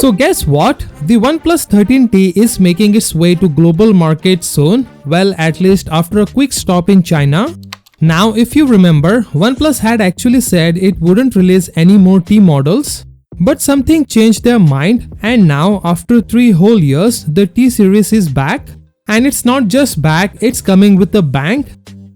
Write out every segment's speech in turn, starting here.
So guess what? The OnePlus 13T is making its way to global market soon, well at least after a quick stop in China. Now if you remember, OnePlus had actually said it wouldn't release any more T models. But something changed their mind, and now after 3 whole years, the T series is back. And it's not just back, it's coming with a bang.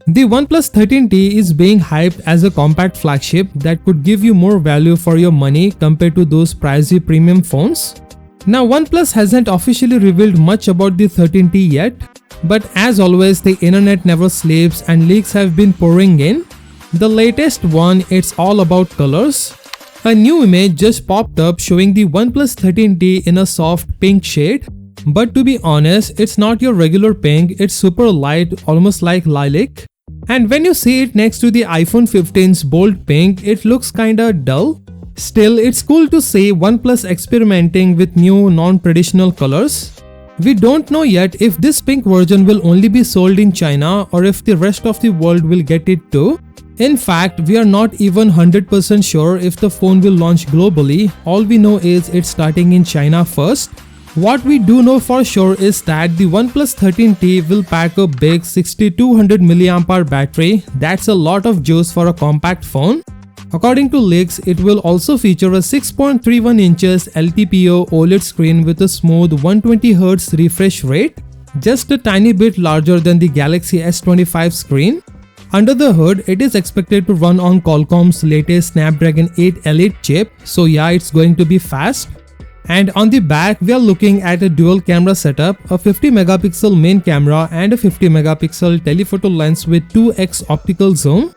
The OnePlus 13T is being hyped as a compact flagship that could give you more value for your money compared to those pricey premium phones. Now OnePlus hasn't officially revealed much about the 13T yet, but as always the internet never sleeps and leaks have been pouring in. The latest one, it's all about colors. A new image just popped up showing the OnePlus 13T in a soft pink shade. But to be honest, it's not your regular pink, it's super light, almost like lilac. And when you see it next to the iPhone 15's bold pink, it looks kinda dull. Still, it's cool to see OnePlus experimenting with new non-traditional colors. We don't know yet if this pink version will only be sold in China or if the rest of the world will get it too. In fact, we are not even 100% sure if the phone will launch globally. All we know is it's starting in China first. What we do know for sure is that the OnePlus 13T will pack a big 6200 mAh battery. That's a lot of juice for a compact phone. According to leaks, it will also feature a 6.31 inches LTPO OLED screen with a smooth 120Hz refresh rate, just a tiny bit larger than the Galaxy S25 screen. Under the hood, it is expected to run on Qualcomm's latest Snapdragon 8 Elite chip, so yeah, it's going to be fast. And on the back, we are looking at a dual camera setup, a 50 megapixel main camera and a 50 megapixel telephoto lens with 2x optical zoom.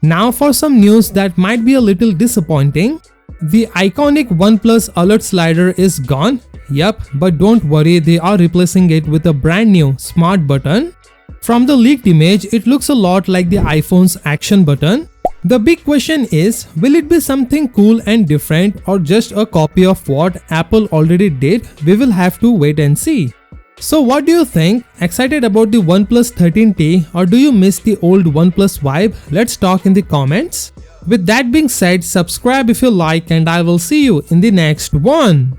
Now for some news that might be a little disappointing. The iconic OnePlus alert slider is gone. Yup, but don't worry, they are replacing it with a brand new smart button. From the leaked image, it looks a lot like the iPhone's action button. The big question is, will it be something cool and different or just a copy of what Apple already did? We will have to wait and see. So what do you think? Excited about the OnePlus 13T or do you miss the old OnePlus vibe? Let's talk in the comments. With that being said, subscribe if you like and I will see you in the next one.